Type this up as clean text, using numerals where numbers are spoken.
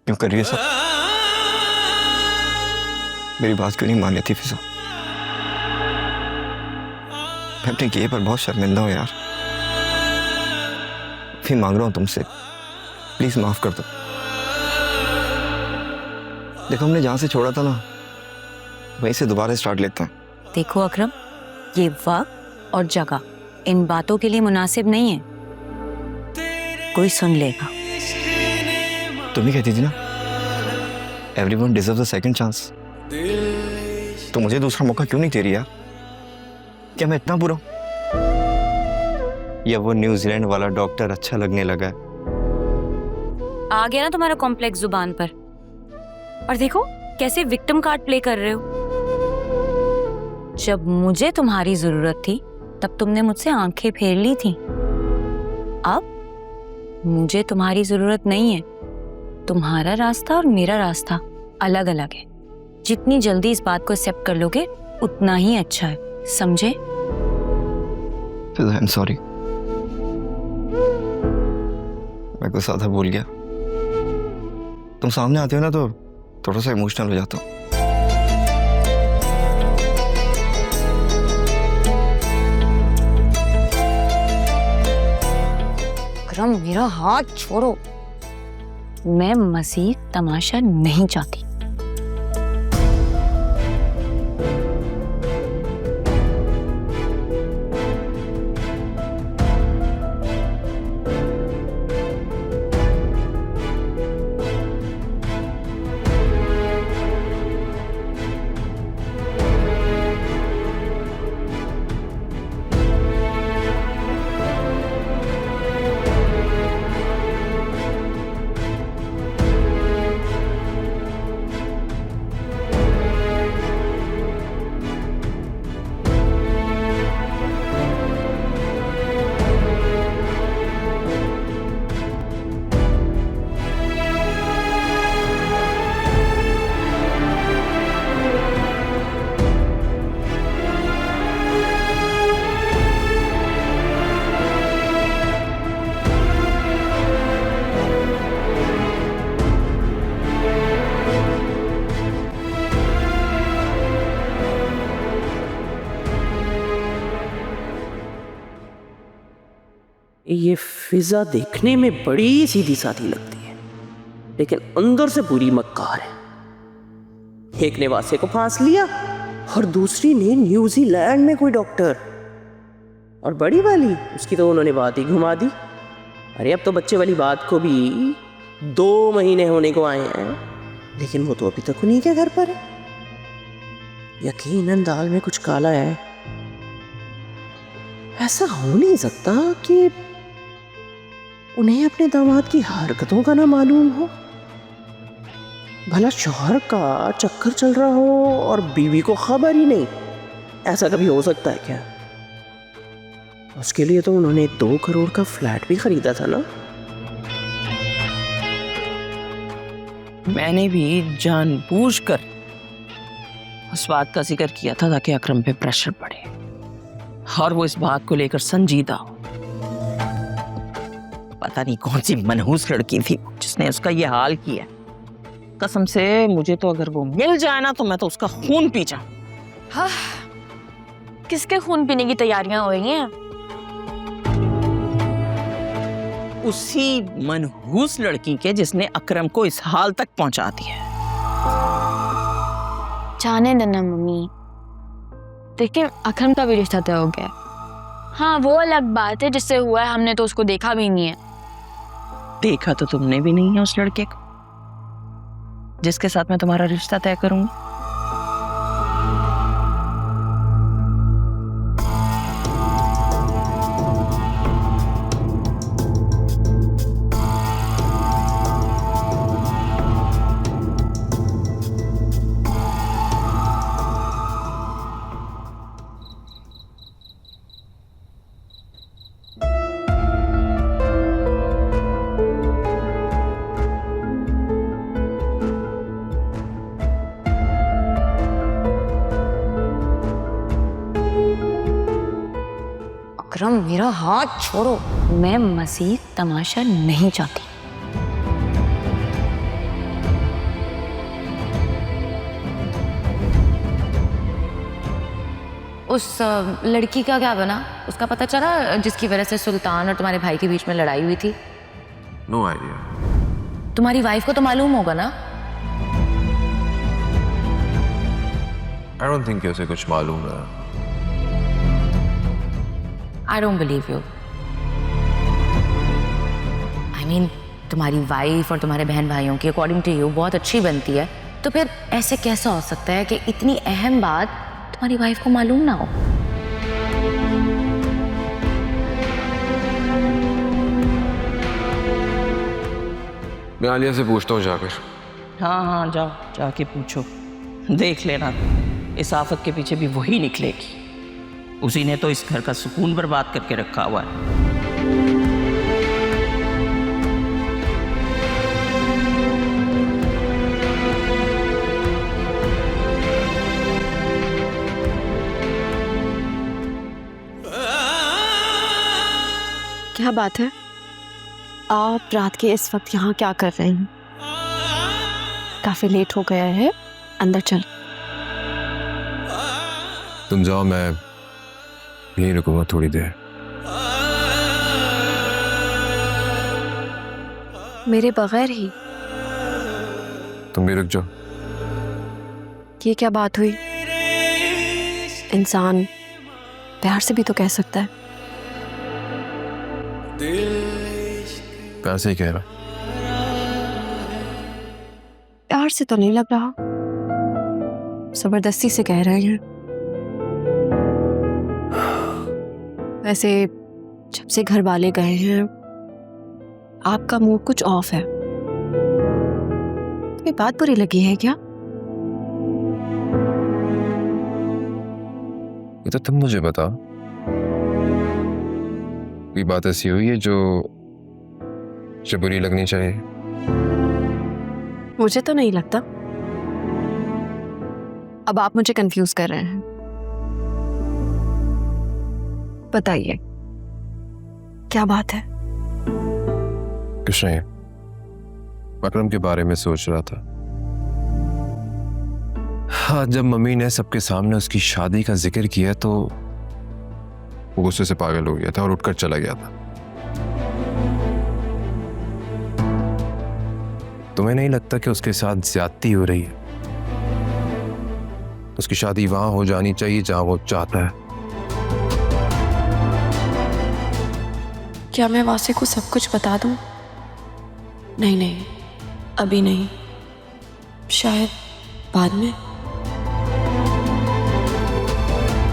क्यों कर रही है सब? मेरी बात क्यों नहीं मान लेती फिजा? मैं अपने किए पर बहुत शर्मिंदा हूं यार। फिर मांग रहा हूं तुमसे, प्लीज माफ कर दो। देखो, हमने जहां से छोड़ा था ना, वहीं से दोबारा स्टार्ट लेते हैं। देखो अकरम, ये वक्त और जगह इन बातों के लिए मुनासिब नहीं है। कोई सुन लेगा। तुम ही कहती थी ना, everyone deserves a second chance. तो मुझे दूसरा मौका क्यों नहीं दे रही यार? क्या मैं इतना बुरा हूं? या वो न्यूजीलैंड वाला डॉक्टर अच्छा लगने लगा है? आ गया ना तुम्हारा कॉम्प्लेक्स जुबान पर। और देखो कैसे विक्टिम कार्ड प्ले कर रहे हो। जब मुझे तुम्हारी जरूरत थी तब तुमने मुझसे आंखें फेर ली थी। अब मुझे तुम्हारी जरूरत नहीं है। तुम्हारा रास्ता और मेरा रास्ता अलग अलग है। जितनी जल्दी इस बात को एक्सेप्ट कर लोगे उतना ही अच्छा है, समझे? आई एम सॉरी, मैं कुछ ज्यादा भूल गया। तुम सामने आते हो ना तो थोड़ा सा इमोशनल हो जाता हूँ। अकरम, मेरा हाथ छोड़ो। मैं मज़ीद तमाशा नहीं चाहती। ये फिजा देखने में बड़ी सीधी सादी लगती है, लेकिन अंदर से पूरी मक्कार है। एक ने वासे को फांस लिया और दूसरी ने न्यूजीलैंड में कोई डॉक्टर, और बड़ी वाली उसकी तो उन्होंने बात ही घुमा दी। अरे अब तो बच्चे वाली बात को भी 2 महीने होने को आए हैं, लेकिन वो तो अभी तक उन्हीं के घर पर है। यकीनन दाल में कुछ काला है। ऐसा हो नहीं सकता कि उन्हें अपने दामाद की हरकतों का ना मालूम हो। भला शौहर का चक्कर चल रहा हो और बीवी को खबर ही नहीं। ऐसा कभी हो सकता है क्या? उसके लिए तो उन्होंने 2 करोड़ का फ्लैट भी खरीदा था ना। मैंने भी जानबूझकर उस बात का जिक्र किया था ताकि अकरम पे प्रेशर पड़े और वो इस बात को लेकर संजीदा हो। पता नहीं कौन सी मनहूस लड़की थी जिसने उसका ये हाल किया। कसम से मुझे तो अगर वो मिल जाए ना तो मैं तो उसका खून पी जाऊं। हाँ, किसके खून पीने की तैयारियां हो रही हैं? उसी मनहूस लड़की के जिसने अकरम को इस हाल तक पहुंचा दिया। जाने देना मम्मी, देखिए अकरम का भी रिश्ता तय हो गया। हाँ, वो अलग बात है, जिससे हुआ है हमने तो उसको देखा भी नहीं है। देखा तो तुमने भी नहीं है उस लड़के को जिसके साथ मैं तुम्हारा रिश्ता तय करूंगी। अकरम, मेरा हाथ छोड़ो। मैं मज़ीद तमाशा नहीं चाहती। उस लड़की का क्या बना? उसका पता चला जिसकी वजह से सुल्तान और तुम्हारे भाई के बीच में लड़ाई हुई थी? No idea. तुम्हारी वाइफ को तो मालूम होगा ना? आई डोंट थिंक उसे कुछ मालूम है। I don't believe you. I mean तुम्हारी वाइफ और तुम्हारे बहन भाइयों की अकॉर्डिंग टू यू बहुत अच्छी बनती है, तो फिर ऐसे कैसा हो सकता है कि इतनी अहम बात तुम्हारी वाइफ को मालूम ना हो? मैं आलिया से पूछता हूँ जाकर। हाँ हाँ, जाओ जाके पूछो। देख लेना, इस आफत के पीछे भी वही निकलेगी। उसी ने तो इस घर का सुकून बर्बाद करके रखा हुआ है। क्या बात है? आप रात के इस वक्त यहाँ क्या कर रहे हैं? काफी लेट हो गया है, अंदर चल। तुम जाओ, मैं यहीं रुकूंगा थोड़ी देर। मेरे बगैर ही? तुम भी रुक जाओ। ये क्या बात हुई? इंसान प्यार से भी तो कह सकता है। पैसे ही कह रहा। प्यार से तो नहीं लग रहा, जबरदस्ती से कह रहे हैं। वैसे जब से घर वाले गए हैं आपका मूड कुछ ऑफ है। तुम्हें बात बुरी लगी है क्या? ये तो तुम मुझे बताओ, कोई बात ऐसी हुई है जो बुरी लगनी चाहिए? मुझे तो नहीं लगता। अब आप मुझे कंफ्यूज कर रहे हैं। बताइए क्या बात है? कुछ नहीं, अकरम के बारे में सोच रहा था। हाँ, जब मम्मी ने सबके सामने उसकी शादी का जिक्र किया तो वो गुस्से से पागल हो गया था और उठकर चला गया था। तुम्हें नहीं लगता कि उसके साथ ज्यादती हो रही है? उसकी शादी वहां हो जानी चाहिए जहां वो चाहता है। क्या मैं वासे को सब कुछ बता दूं? नहीं नहीं, अभी नहीं, शायद बाद में।